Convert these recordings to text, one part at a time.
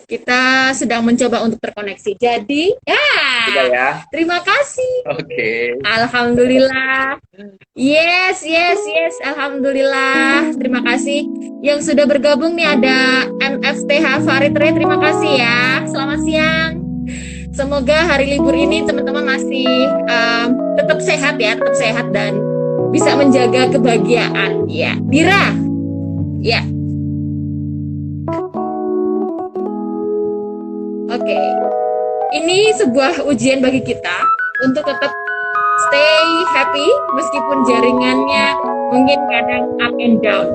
Kita sedang mencoba untuk terkoneksi. Jadi, Sudah ya? terima kasih. Oke. Alhamdulillah. Yes, yes, yes. Alhamdulillah. Terima kasih. Yang sudah bergabung nih ada MFTH Farid Ray. Terima kasih ya. Selamat siang. Semoga hari libur ini teman-teman masih tetap sehat ya, tetap sehat dan bisa menjaga kebahagiaan. Ya, Dira. Ya, oke. Ini sebuah ujian bagi kita untuk tetap stay happy meskipun jaringannya mungkin kadang up and down.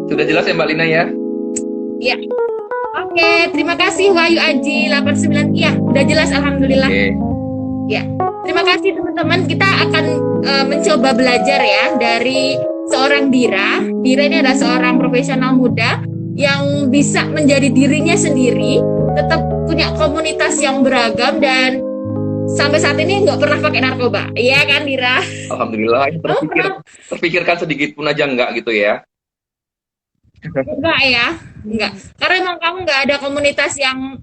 Sudah jelas ya Mbak Lina ya? Ya. Oke, terima kasih Wahyu Aji 89. Iya, udah jelas alhamdulillah. Oke. Ya. Terima kasih teman-teman. Kita akan mencoba belajar ya dari seorang Dira. Dira ini adalah seorang profesional muda yang bisa menjadi dirinya sendiri, tetap punya komunitas yang beragam dan sampai saat ini nggak pernah pakai narkoba. Iya kan Dira? Alhamdulillah. Terpikirkan sedikit pun aja enggak gitu ya? Enggak ya, enggak. Karena emang kamu nggak ada komunitas yang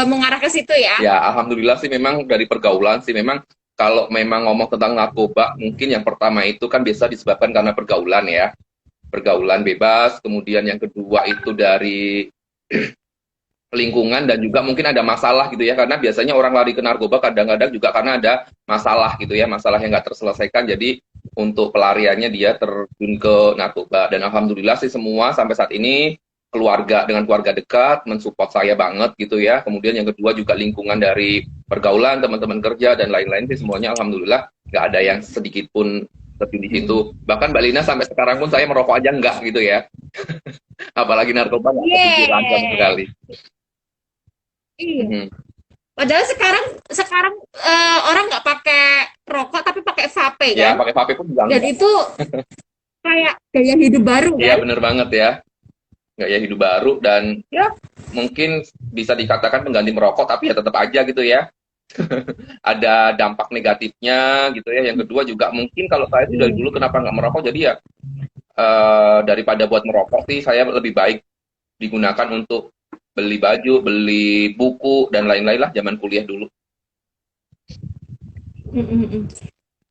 mengarah ke situ ya. Ya, alhamdulillah sih memang dari pergaulan sih memang kalau memang ngomong tentang narkoba mungkin yang pertama itu kan biasa disebabkan karena pergaulan ya. Pergaulan bebas, kemudian yang kedua itu dari lingkungan dan juga mungkin ada masalah gitu ya karena biasanya orang lari ke narkoba kadang-kadang juga karena ada masalah gitu ya, masalah yang nggak terselesaikan jadi untuk pelariannya dia terjun ke narkoba dan alhamdulillah sih semua sampai saat ini dengan keluarga dekat mensupport saya banget gitu ya, kemudian yang kedua juga lingkungan dari pergaulan teman-teman kerja dan lain-lain sih semuanya alhamdulillah nggak ada yang sedikit pun terjun di situ, bahkan Mbak Lina sampai sekarang pun saya merokok aja enggak gitu ya. Apalagi narkoba nggak kepikiran sama Yeay. sekali. Iya. Mhm. Padahal sekarang orang nggak pakai rokok tapi pakai vape Ya, kan. pakai vape pun juga Dan enggak. itu kayak gaya hidup baru Iya, kan. bener banget ya. Gaya hidup baru dan Ya. mungkin bisa dikatakan pengganti merokok, tapi ya tetap aja gitu ya. Ada dampak negatifnya gitu ya. Yang kedua juga mungkin kalau saya sih dari Iya. dulu kenapa nggak merokok, jadi ya daripada buat merokok sih saya lebih baik digunakan untuk beli baju, beli buku, dan lain-lain lah zaman kuliah dulu. Mm, mm, mm.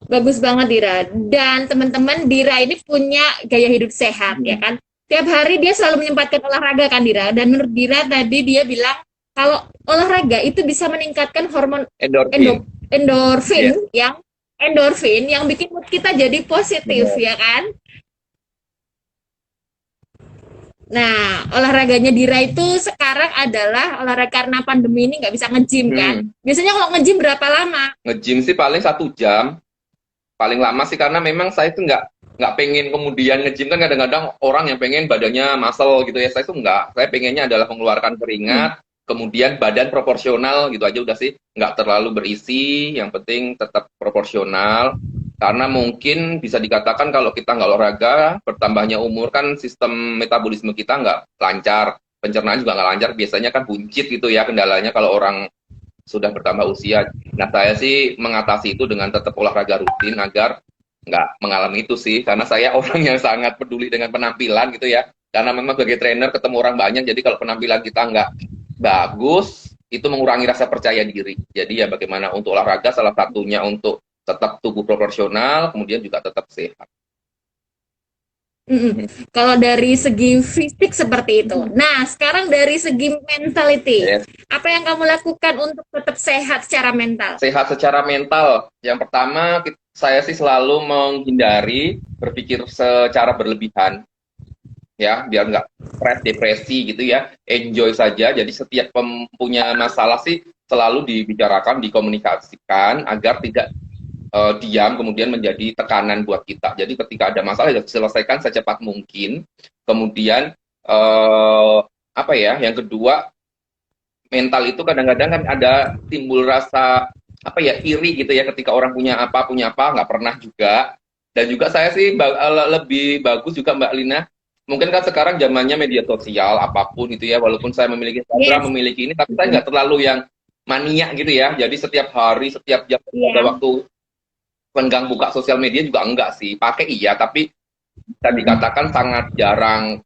Bagus banget Dira. Dan teman-teman Dira ini punya gaya hidup sehat ya kan. Tiap hari dia selalu menyempatkan olahraga kan Dira. Dan menurut Dira tadi dia bilang kalau olahraga itu bisa meningkatkan hormon Endorfin. endorfin Ya, yang bikin mood kita jadi positif benar. ya kan. Nah, olahraganya Dira itu sekarang adalah olahraga karena pandemi ini nggak bisa nge-gym kan. Biasanya kalau nge-gym berapa lama? Nge-gym sih paling 1 jam. Paling lama sih karena memang saya tuh nggak pengen kemudian nge-gym kan kadang-kadang orang yang pengen badannya muscle gitu ya, saya tuh nggak, saya pengennya adalah mengeluarkan Hmm. keringat kemudian badan proporsional gitu aja udah sih, nggak terlalu berisi, yang penting tetap proporsional karena mungkin bisa dikatakan kalau kita nggak olahraga bertambahnya umur kan sistem metabolisme kita nggak lancar, pencernaan juga nggak lancar, biasanya kan buncit gitu ya kendalanya kalau orang sudah bertambah usia. Nah, saya sih mengatasi itu dengan tetap olahraga rutin agar nggak mengalami itu sih. Karena saya orang yang sangat peduli dengan penampilan gitu ya. Karena memang sebagai trainer ketemu orang banyak, jadi kalau penampilan kita nggak bagus, itu mengurangi rasa percaya diri. Jadi ya bagaimana untuk olahraga, salah satunya untuk tetap tubuh proporsional, kemudian juga tetap sehat. Mm-mm. Kalau dari segi fisik seperti itu. Nah, sekarang dari segi mentality, Yes. apa yang kamu lakukan untuk tetap sehat secara mental? Sehat secara mental. Yang pertama, saya sih selalu menghindari berpikir secara berlebihan. Ya biar nggak stres depresi gitu ya, enjoy saja, jadi setiap punya masalah sih selalu dibicarakan dikomunikasikan agar tidak diam kemudian menjadi tekanan buat kita, jadi ketika ada masalah ya selesaikan secepat mungkin, kemudian apa ya, yang kedua mental itu kadang-kadang kan ada timbul rasa apa ya, iri gitu ya ketika orang punya apa nggak pernah juga. Dan juga saya sih lebih bagus juga Mbak Lina, mungkin kan sekarang zamannya media sosial apapun itu ya, walaupun saya memiliki Instagram Yes. memiliki ini, tapi saya nggak terlalu yang mania gitu ya, jadi setiap hari setiap jam ada Iya. waktu penggang buka sosial media juga enggak sih, pakai iya tapi bisa dikatakan sangat jarang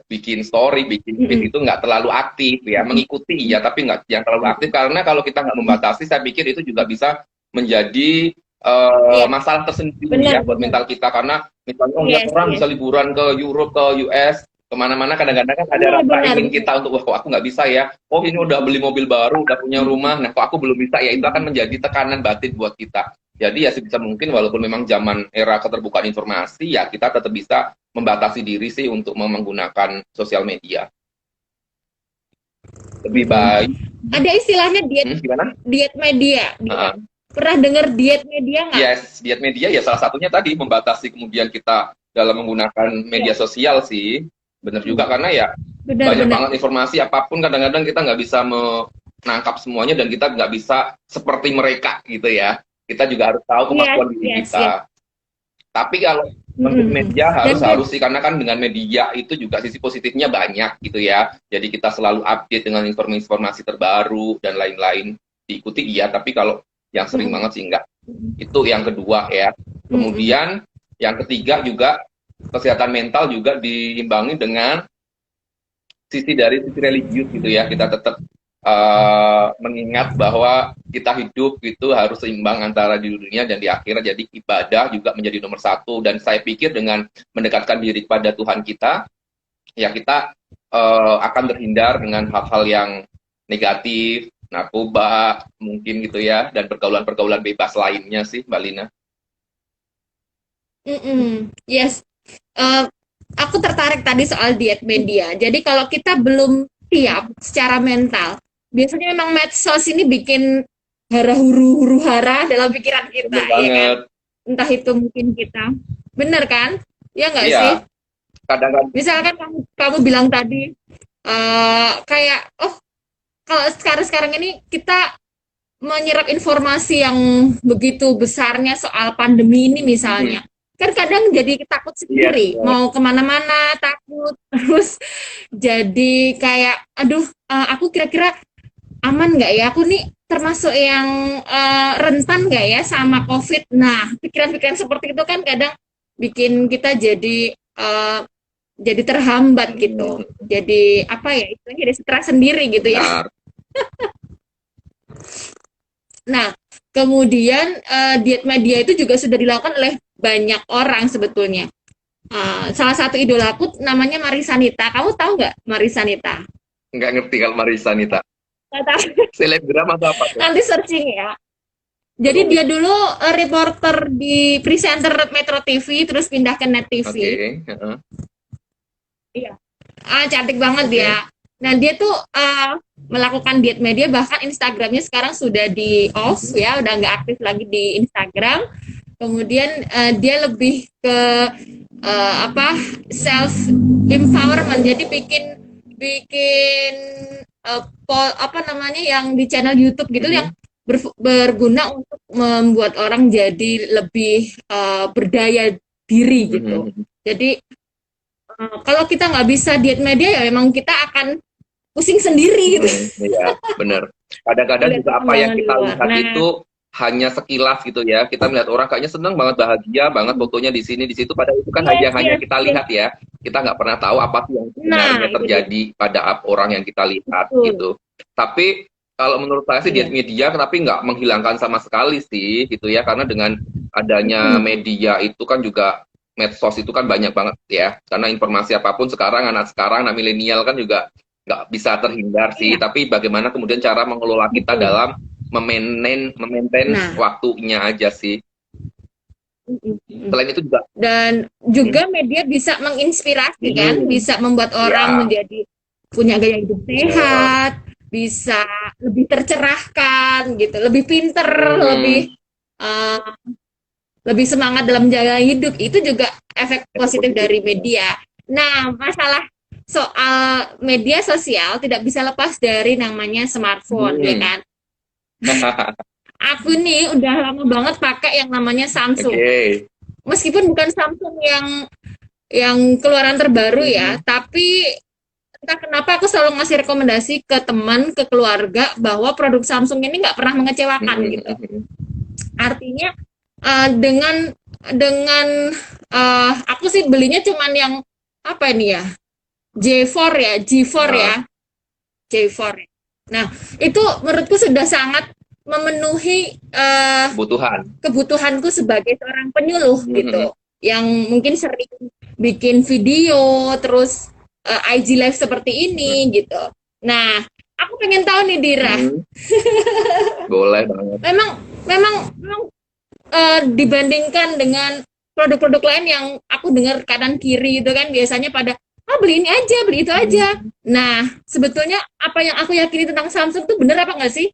bikin story, bikin feed itu nggak terlalu aktif ya, mengikuti ya, tapi nggak yang terlalu aktif, karena kalau kita nggak membatasi, saya pikir itu juga bisa menjadi Iya, masalah tersendiri benar, ya buat benar. mental kita, karena misalnya ngeliat Yes, orang yes. bisa liburan ke Europe, ke US, kemana-mana, kadang-kadang kan ada Benar, rasa benar, ingin benar. kita untuk, wah kok aku nggak bisa ya, oh ini udah beli mobil baru, udah punya Mm, rumah, nah kok aku belum bisa ya, itu akan mm, menjadi tekanan batin buat kita. Jadi ya sebisa mungkin walaupun memang zaman era keterbukaan informasi, ya kita tetap bisa membatasi diri sih untuk menggunakan sosial media. Lebih mm. baik, Ada istilahnya diet gimana? diet media, Heeh. Pernah dengar diet media nggak? Yes, diet media ya salah satunya tadi membatasi kemudian kita dalam menggunakan Ya, media sosial sih. Benar juga, karena ya banyak benar-benar. banget informasi apapun, kadang-kadang kita nggak bisa menangkap semuanya dan kita nggak bisa seperti mereka gitu ya. Kita juga harus tahu Yes, kemampuan diri yes, yes. kita. Tapi kalau untuk Mm-mm. media Dan harus harus sih, karena kan dengan media itu juga sisi positifnya banyak gitu ya. Jadi kita selalu update dengan informasi terbaru dan lain-lain. Diikuti iya, tapi kalau yang sering mm-mm. banget sih enggak. Itu yang kedua ya. Mm-mm. Kemudian yang ketiga juga kesehatan mental juga diimbangi dengan sisi religius gitu ya. Kita tetap mengingat bahwa kita hidup itu harus seimbang antara di dunia dan di akhirat. Jadi ibadah juga menjadi nomor satu. Dan saya pikir dengan mendekatkan diri kepada Tuhan kita, ya kita akan terhindar dengan hal-hal yang negatif, narkoba mungkin gitu ya, dan pergaulan-pergaulan bebas lainnya sih, Mbak Lina. Mm-mm. Yes. Eh, aku tertarik tadi soal diet media. Jadi kalau kita belum siap secara mental, biasanya memang medsos ini bikin hara huru hara dalam pikiran kita, Bener ya kan? banget. Entah itu mungkin kita, bener kan? Ya nggak Iya, sih? kadang-kadang Misalkan kamu bilang tadi, kayak, oh kalau sekarang ini kita menyerap informasi yang begitu besarnya soal pandemi ini misalnya, kan kadang jadi takut iya, sendiri mau kemana-mana, takut terus jadi kayak aduh, aku kira-kira aman nggak ya, aku nih termasuk yang rentan nggak ya sama COVID. Nah, pikiran-pikiran seperti itu kan kadang bikin kita jadi terhambat gitu, jadi apa ya, itu jadi stres sendiri gitu ya. benar. Nah, kemudian diet media itu juga sudah dilakukan oleh banyak orang sebetulnya. Salah satu idolaku namanya Marisanita. Kamu tahu nggak Marisanita? Nggak ngerti kalau Marisa Nita. Nggak tahu. Selebgram atau apa tuh? Nanti searching ya. Jadi Oke, dia dulu reporter di presenter Metro TV, terus pindah ke Net TV. heeh. Iya. Cantik banget Oke. dia. Nah, dia tuh melakukan diet media, bahkan Instagramnya sekarang sudah di off ya, udah nggak aktif lagi di Instagram. Kemudian dia lebih ke apa, self empowerment. Jadi bikin bikin apa namanya, yang di channel YouTube gitu, yang berguna untuk membuat orang jadi lebih berdaya diri gitu. Jadi kalau kita nggak bisa diet media, ya memang kita akan pusing sendiri gitu. Iya, benar. Kadang-kadang Lihat juga apa yang perkembangan di kita luar. lihat Nah, itu hanya sekilas gitu ya. Kita melihat orang kayaknya senang banget, bahagia banget fotonya di sini, di situ. Padahal itu kan yes, hanya yes, kita yes. lihat ya. Kita nggak pernah tahu apa sih yang Nah, sebenarnya itu dia. terjadi pada orang yang kita lihat Betul. gitu. Tapi kalau menurut saya sih diet Iya. media, tapi nggak menghilangkan sama sekali sih gitu ya. Karena dengan adanya media itu kan juga, medsos itu kan banyak banget ya. Karena informasi apapun sekarang, anak milenial kan juga nggak bisa terhindar sih. Iya, Tapi bagaimana kemudian cara mengelola kita betul. dalam memaintain Nah, waktunya aja sih. Selain itu juga, dan hmm, juga media bisa menginspirasi kan, bisa membuat orang ya, menjadi punya gaya hidup bener. sehat, bisa lebih tercerahkan gitu, lebih pinter, Hmm, uh, lebih semangat dalam menjaga hidup. Itu juga efek efek positif positif. dari media. Nah, masalah soal media sosial tidak bisa lepas dari namanya smartphone, ya Hmm. kan? Aku nih udah lama banget pakai yang namanya Samsung. Oke. Meskipun bukan Samsung yang keluaran terbaru ya, tapi entah kenapa aku selalu ngasih rekomendasi ke teman, ke keluarga, bahwa produk Samsung ini nggak pernah mengecewakan gitu. Artinya dengan aku sih belinya cuman yang apa ini ya? J4 ya, G4 ya, Nah, J4. Nah, itu menurutku sudah sangat memenuhi kebutuhan. kebutuhanku sebagai seorang penyuluh Mhm. gitu, yang mungkin sering bikin video, terus IG live seperti ini gitu. Nah, aku pengen tahu nih Dira, Mhm. Boleh banget. memang memang dibandingkan dengan produk-produk lain yang aku dengar kanan kiri itu kan biasanya pada beli ini aja, beli itu aja. Mhm. Nah, sebetulnya apa yang aku yakini tentang Samsung itu bener apa nggak sih?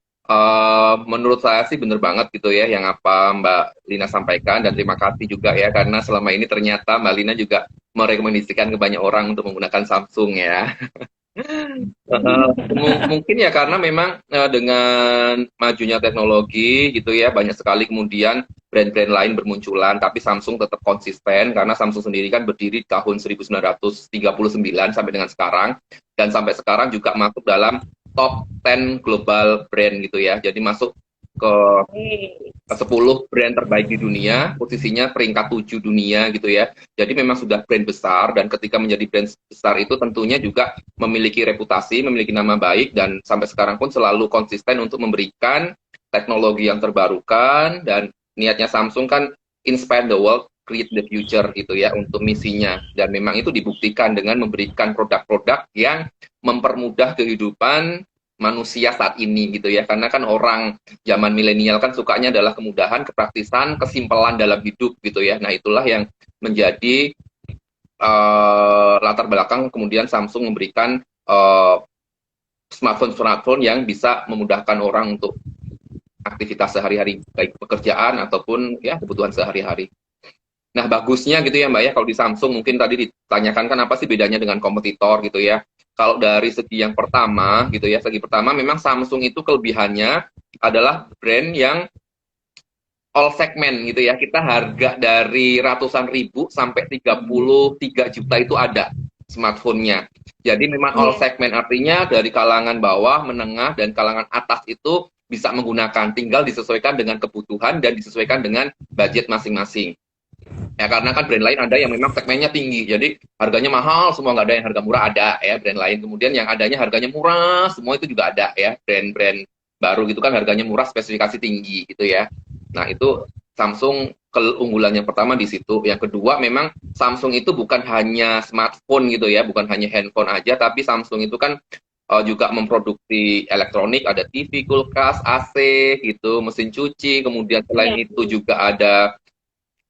Menurut saya sih bener banget gitu ya yang apa Mbak Lina sampaikan, dan terima kasih juga ya karena selama ini ternyata Mbak Lina juga merekomendasikan ke banyak orang untuk menggunakan Samsung ya. Mungkin ya karena memang dengan majunya teknologi gitu ya, banyak sekali kemudian brand-brand lain bermunculan, tapi Samsung tetap konsisten karena Samsung sendiri kan berdiri tahun 1939 sampai dengan sekarang, dan sampai sekarang juga masuk dalam top 10 global brand gitu ya. Jadi masuk ke 10 brand terbaik di dunia, posisinya peringkat 7 dunia gitu ya. Jadi memang sudah brand besar, dan ketika menjadi brand besar itu tentunya juga memiliki reputasi, memiliki nama baik, dan sampai sekarang pun selalu konsisten untuk memberikan teknologi yang terbarukan. Dan niatnya Samsung kan inspire the world, create the future gitu ya untuk misinya, dan memang itu dibuktikan dengan memberikan produk-produk yang mempermudah kehidupan manusia saat ini gitu ya, karena kan orang zaman milenial kan sukanya adalah kemudahan, kepraktisan, kesimpelan dalam hidup gitu ya. Nah, itulah yang menjadi latar belakang kemudian Samsung memberikan smartphone-smartphone yang bisa memudahkan orang untuk aktivitas sehari-hari, baik pekerjaan ataupun ya kebutuhan sehari-hari. Nah, bagusnya gitu ya Mbak ya, kalau di Samsung mungkin tadi ditanyakan kan apa sih bedanya dengan kompetitor gitu ya. Kalau dari segi yang pertama gitu ya, segi pertama memang Samsung itu kelebihannya adalah brand yang all segmen gitu ya. Kita harga dari ratusan ribu sampai 33 juta itu ada smartphone-nya. Jadi memang all Iya. segmen, artinya dari kalangan bawah, menengah, dan kalangan atas itu bisa menggunakan. Tinggal disesuaikan dengan kebutuhan dan disesuaikan dengan budget masing-masing. Ya karena kan brand lain ada yang memang segmennya tinggi, jadi harganya mahal semua, nggak ada yang harga murah, ada ya brand lain. Kemudian yang adanya harganya murah semua itu juga ada ya, brand-brand baru gitu kan harganya murah spesifikasi tinggi gitu ya. Nah itu Samsung keunggulan yang pertama di situ. Yang kedua memang Samsung itu bukan hanya smartphone gitu ya, bukan hanya handphone aja, tapi Samsung itu kan juga memproduksi elektronik, ada TV, kulkas, AC gitu, mesin cuci. Kemudian selain Iya. itu juga ada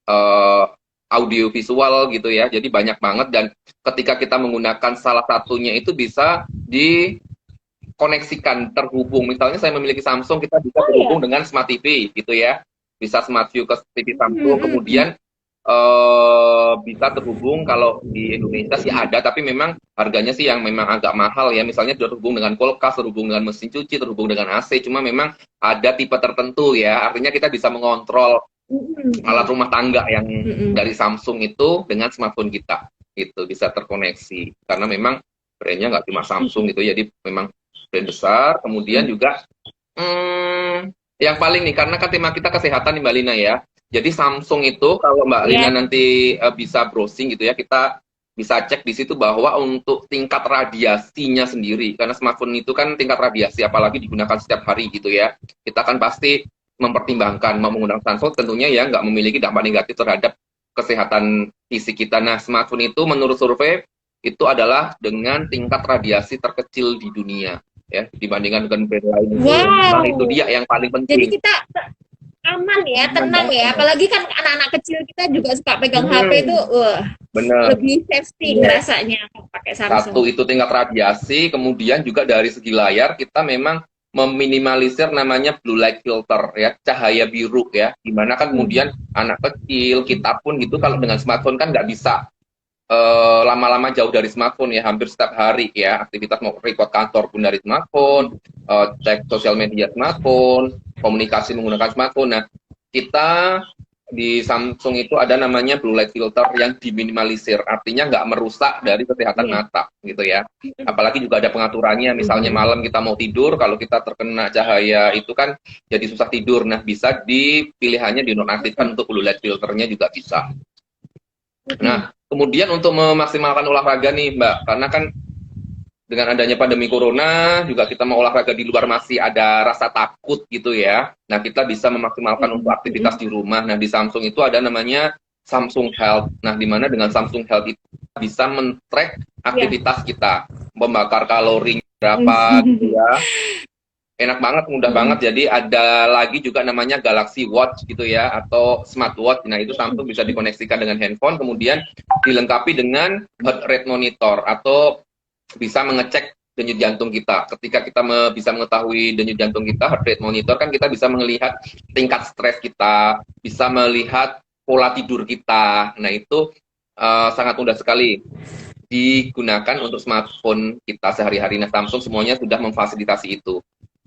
uh, audio visual gitu ya. Jadi banyak banget, dan ketika kita menggunakan salah satunya itu bisa dikoneksikan, terhubung. Misalnya saya memiliki Samsung, kita bisa Oh terhubung iya. dengan Smart TV gitu ya. Bisa Smart View ke TV Samsung, Hmm. kemudian bisa terhubung kalau di Indonesia sih ada, tapi memang harganya sih yang memang agak mahal ya. Misalnya terhubung dengan kulkas, terhubung dengan mesin cuci, terhubung dengan AC. Cuma memang ada tipe tertentu ya. Artinya kita bisa mengontrol alat Hmm. rumah tangga yang Hmm. dari Samsung itu dengan smartphone kita, itu bisa terkoneksi karena memang brandnya nggak cuma Samsung gitu, jadi memang brand besar. Kemudian juga yang paling nih, karena kan tema kita kesehatan nih Mbak Lina ya, jadi Samsung itu kalau Mbak Lina Iya. nanti bisa browsing gitu ya, kita bisa cek di situ bahwa untuk tingkat radiasinya sendiri, karena smartphone itu kan tingkat radiasi apalagi digunakan setiap hari gitu ya, kita kan pasti mempertimbangkan mau menggunakan smartphone tentunya ya nggak memiliki dampak negatif terhadap kesehatan fisik kita. Nah, smartphone itu menurut survei itu adalah dengan tingkat radiasi terkecil di dunia ya, dibandingkan dengan brand lain itu. Nah, itu Wow. dia yang paling Jadi penting. kita aman ya, Aman tenang ya. banget. Apalagi kan anak-anak kecil kita juga suka pegang HP itu, Hmm, wah, bener. lebih safety Iya. ngerasanya kalau pakai Samsung. Satu itu tingkat radiasi, kemudian juga dari segi layar kita memang meminimalisir namanya blue light filter ya, cahaya biru ya. Dimana kan kemudian Hmm. anak kecil, kita pun gitu kalau dengan smartphone kan nggak bisa lama-lama jauh dari smartphone ya, hampir setiap hari ya, aktivitas mau report kantor pun dari smartphone, cek sosial media smartphone, komunikasi menggunakan smartphone. Nah, kita di Samsung itu ada namanya blue light filter yang diminimalisir, artinya nggak merusak dari kesehatan Iya. mata gitu ya. Apalagi juga ada pengaturannya, misalnya malam kita mau tidur, kalau kita terkena cahaya itu kan jadi susah tidur. Nah, bisa dipilihannya dinonaktifkan untuk blue light filternya juga bisa. Nah, Kemudian untuk memaksimalkan olahraga nih Mbak, karena kan dengan adanya pandemi corona juga kita mau olahraga di luar masih ada rasa takut gitu ya. Nah, kita bisa memaksimalkan untuk aktivitas di rumah. Nah, di Samsung itu ada namanya Samsung Health. Nah, di mana dengan Samsung Health itu bisa men-track Ya. aktivitas kita, membakar kalori berapa gitu ya. Enak banget, mudah banget. Jadi ada lagi juga namanya Galaxy Watch gitu ya, atau smartwatch. Nah, itu Samsung bisa dikoneksikan dengan handphone, kemudian dilengkapi dengan heart rate monitor atau bisa mengecek denyut jantung kita. Ketika kita bisa mengetahui denyut jantung kita, heart rate monitor kan kita bisa melihat tingkat stres kita, bisa melihat pola tidur kita. Nah, itu sangat mudah sekali digunakan untuk smartphone kita sehari-hari. Nah, Samsung semuanya sudah memfasilitasi itu.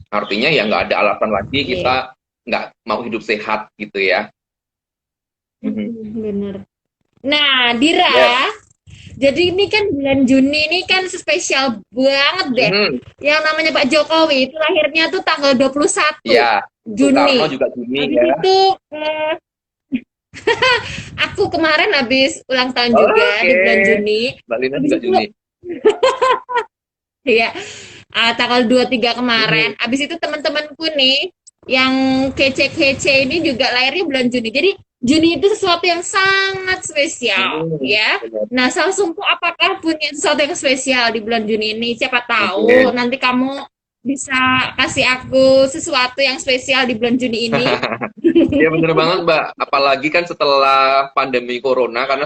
Artinya ya nggak ada alasan lagi kita nggak mau hidup sehat gitu ya. Bener. Nah, Dira, Yes. jadi ini kan bulan Juni ini kan spesial banget deh. Yang namanya Pak Jokowi itu lahirnya tuh tanggal 21 Iya, Soekarno Juni. juga Juni Habis ya. itu aku kemarin habis ulang tahun juga di bulan Juni. Mbak Lina Habis juga itu Juni. ya tanggal 23 kemarin. Habis itu teman-temanku nih yang kece-kece ini juga lahirnya bulan Juni. Jadi Juni itu sesuatu yang sangat spesial ya. Nah, Samsung tuh apakah punya sesuatu yang spesial di bulan Juni ini? Siapa tahu nanti kamu bisa kasih aku sesuatu yang spesial di bulan Juni ini. Ya bener banget Mbak. Apalagi kan setelah pandemi corona, karena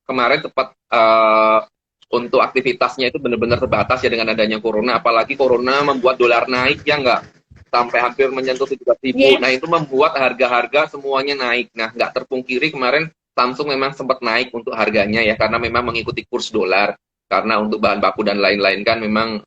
kemarin tepat untuk aktivitasnya itu benar-benar terbatas ya dengan adanya corona. Apalagi corona membuat dolar naik ya nggak, sampai hampir menyentuh 17.000. Nah, itu membuat harga-harga semuanya naik. Nah, nggak terpungkiri kemarin Samsung memang sempat naik untuk harganya ya, karena memang mengikuti kurs dolar. Karena untuk bahan baku dan lain-lain kan memang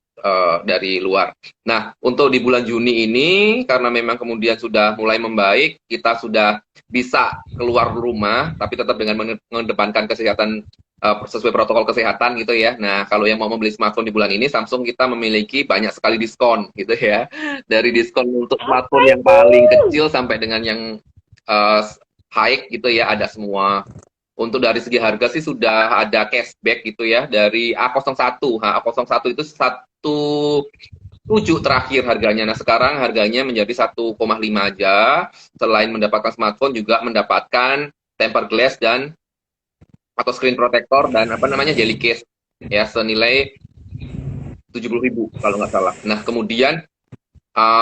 dari luar. Nah, untuk di bulan Juni ini, karena memang kemudian sudah mulai membaik, kita sudah bisa keluar rumah, tapi tetap dengan mengedepankan kesehatan sesuai protokol kesehatan gitu ya. Nah, kalau yang mau membeli smartphone di bulan ini, Samsung kita memiliki banyak sekali diskon gitu ya. Dari diskon untuk smartphone yang paling kecil sampai dengan yang high gitu ya, ada semua. Untuk dari segi harga sih sudah ada cashback gitu ya, dari A01. A01 itu 1,7 terakhir harganya. Nah, sekarang harganya menjadi 1,5 aja. Selain mendapatkan smartphone juga mendapatkan tempered glass dan atau screen protector dan apa namanya jelly case ya, senilai 70.000 kalau nggak salah. Nah, kemudian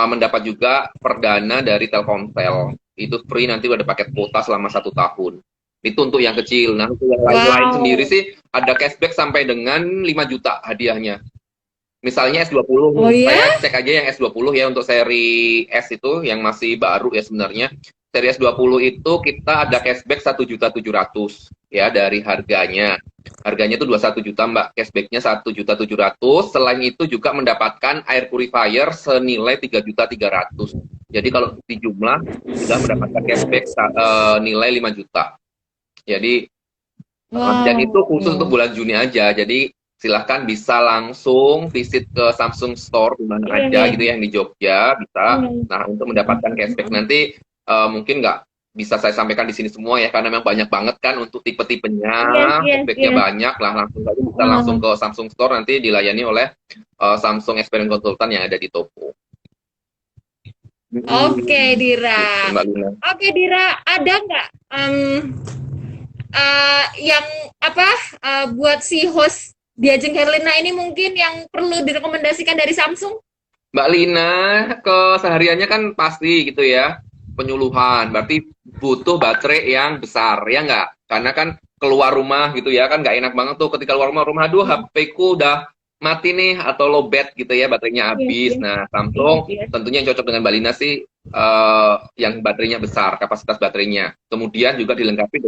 mendapat juga perdana dari Telkomsel. Itu free, nanti ada paket kuota selama 1 tahun. Itu untuk yang kecil. Nah, untuk yang lain-lain sendiri sih ada cashback sampai dengan 5 juta hadiahnya. Misalnya S20, saya cek aja yang S20 ya, untuk seri S itu yang masih baru ya sebenarnya. Seri S20 itu kita ada cashback 1.700.000 ya dari harganya. Harganya itu 21 juta Mbak, cashbacknya 1.700.000. Selain itu juga mendapatkan air purifier senilai 3.300.000. Jadi kalau dijumlah sudah mendapatkan cashback nilai 5 juta. Jadi dan itu khusus untuk bulan Juni aja. Jadi silahkan bisa langsung visit ke Samsung Store di mana aja gitu ya, yang di Jogja bisa. Nah, untuk mendapatkan cashback nanti mungkin nggak bisa saya sampaikan di sini semua ya, karena memang banyak banget kan untuk tipe-tipenya, cashbacknya banyak lah. Langsung saja bisa langsung ke Samsung Store, nanti dilayani oleh Samsung Experience Consultant yang ada di toko. Oke, Dira. Oke, Dira, ada nggak yang apa buat si host Diajeng Herlina ini mungkin yang perlu direkomendasikan dari Samsung? Mbak Lina, kesehariannya kan pasti gitu ya, penyuluhan. Berarti butuh baterai yang besar, ya nggak? Karena kan keluar rumah gitu ya, kan nggak enak banget tuh ketika keluar rumah, aduh HP-ku udah mati nih, atau low bat gitu ya, baterainya habis. Nah, Samsung tentunya yang cocok dengan Mbak Lina sih yang baterainya besar, kapasitas baterainya. Kemudian juga dilengkapi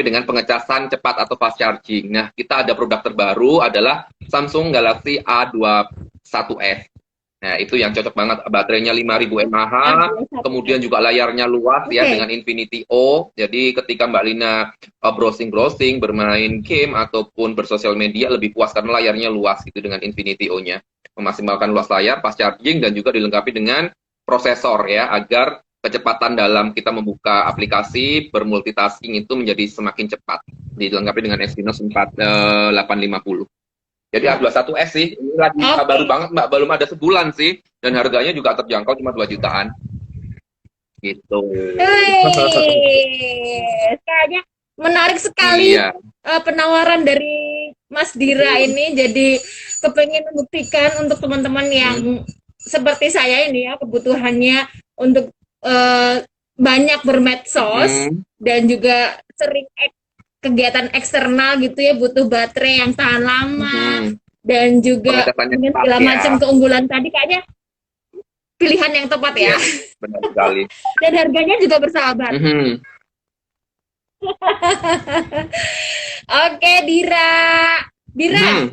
dengan pengecasan cepat atau fast charging. Nah, kita ada produk terbaru adalah Samsung Galaxy A21s. Nah, itu yang cocok banget, baterainya 5.000 mAh, kemudian juga layarnya luas ya dengan Infinity O. Jadi ketika Mbak Lina browsing-browsing, bermain game ataupun bersosial media lebih puas karena layarnya luas gitu dengan Infinity O-nya. Memaksimalkan luas layar, fast charging, dan juga dilengkapi dengan prosesor ya, agar kecepatan dalam kita membuka aplikasi bermultitasking itu menjadi semakin cepat, dilengkapi dengan Exynos 850. Jadi A21S sih, ini lagi baru Oke. banget Mbak, belum ada sebulan sih, dan harganya juga terjangkau cuma 2 jutaan gitu. Wih, kayaknya menarik sekali Iya. penawaran dari Mas Dira ini. Jadi kepengen membuktikan untuk teman-teman yang Hmm. seperti saya ini ya, kebutuhannya untuk banyak bermedsos Hmm. dan juga sering kegiatan eksternal gitu ya, butuh baterai yang tahan lama Hmm. dan juga Pengecasannya dengan cepat segala ya. macam keunggulan tadi, kayaknya pilihan yang tepat ya. Yes, benar sekali. Dan harganya juga bersahabat. Hmm. Oke, Dira. Dira, Hmm.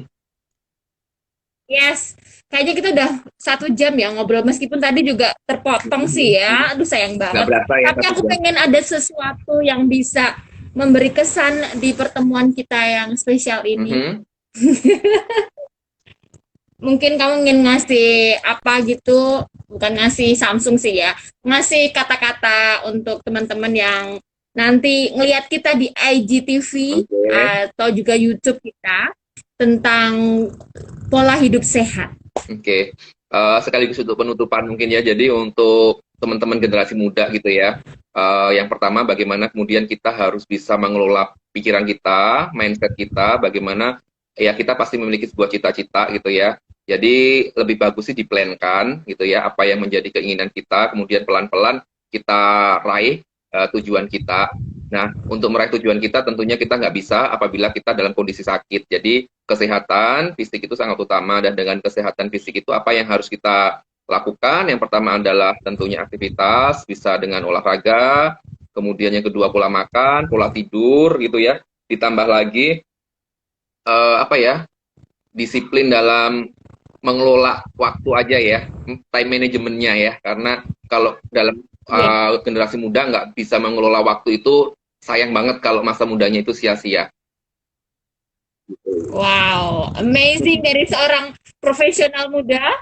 yes. Kayaknya kita udah 1 jam ya ngobrol, meskipun tadi juga terpotong sih ya. Aduh, sayang Nggak banget. berasa ya Tapi 1 aku jam. pengen ada sesuatu yang bisa memberi kesan di pertemuan kita yang spesial ini. Hmm. Mungkin kamu ingin ngasih apa gitu, bukan ngasih Samsung sih ya, ngasih kata-kata untuk teman-teman yang nanti ngelihat kita di IGTV Oke. atau juga YouTube kita tentang pola hidup sehat. Oke. Sekaligus untuk penutupan mungkin ya. Jadi untuk teman-teman generasi muda gitu ya. Yang pertama bagaimana kemudian kita harus bisa mengelola pikiran kita, mindset kita, bagaimana ya kita pasti memiliki sebuah cita-cita gitu ya. Jadi lebih bagus sih diplankan gitu ya, apa yang menjadi keinginan kita, kemudian pelan-pelan kita raih tujuan kita. Nah, untuk meraih tujuan kita tentunya kita nggak bisa apabila kita dalam kondisi sakit. Jadi kesehatan fisik itu sangat utama, dan dengan kesehatan fisik itu apa yang harus kita lakukan? Yang pertama adalah tentunya aktivitas, bisa dengan olahraga, kemudian yang kedua pola makan, pola tidur gitu ya. Ditambah lagi apa ya? Disiplin dalam mengelola waktu aja ya, time manajemennya ya, karena kalau dalam Ya. generasi muda nggak bisa mengelola waktu itu, sayang banget kalau masa mudanya itu sia-sia. Wow, amazing dari seorang profesional muda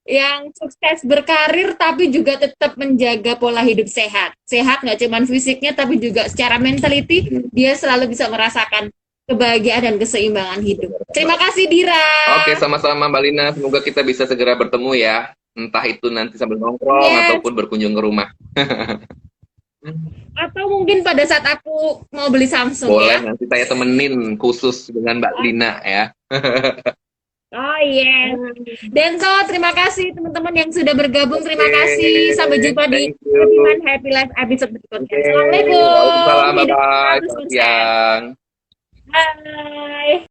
yang sukses berkarir tapi juga tetap menjaga pola hidup sehat. Sehat nggak cuma fisiknya tapi juga secara mentality, dia selalu bisa merasakan kebahagiaan dan keseimbangan hidup. Terima kasih Dira. Oke, sama-sama Mbak Lina, semoga kita bisa segera bertemu ya, entah itu nanti sambil nongkrong Yes. ataupun berkunjung ke rumah. Atau mungkin pada saat aku mau beli Samsung Boleh, ya. nanti saya temenin khusus dengan Mbak Lina ya. Oh yes. Dan so, terima kasih teman-teman yang sudah bergabung. Terima kasih. Sampai jumpa di Thank you. Happy Mind Happy Life episode berikutnya. Oke, Assalamualaikum. waalaikumsalam, Hidup bye-bye, selalu selamat sukses. siang. Bye.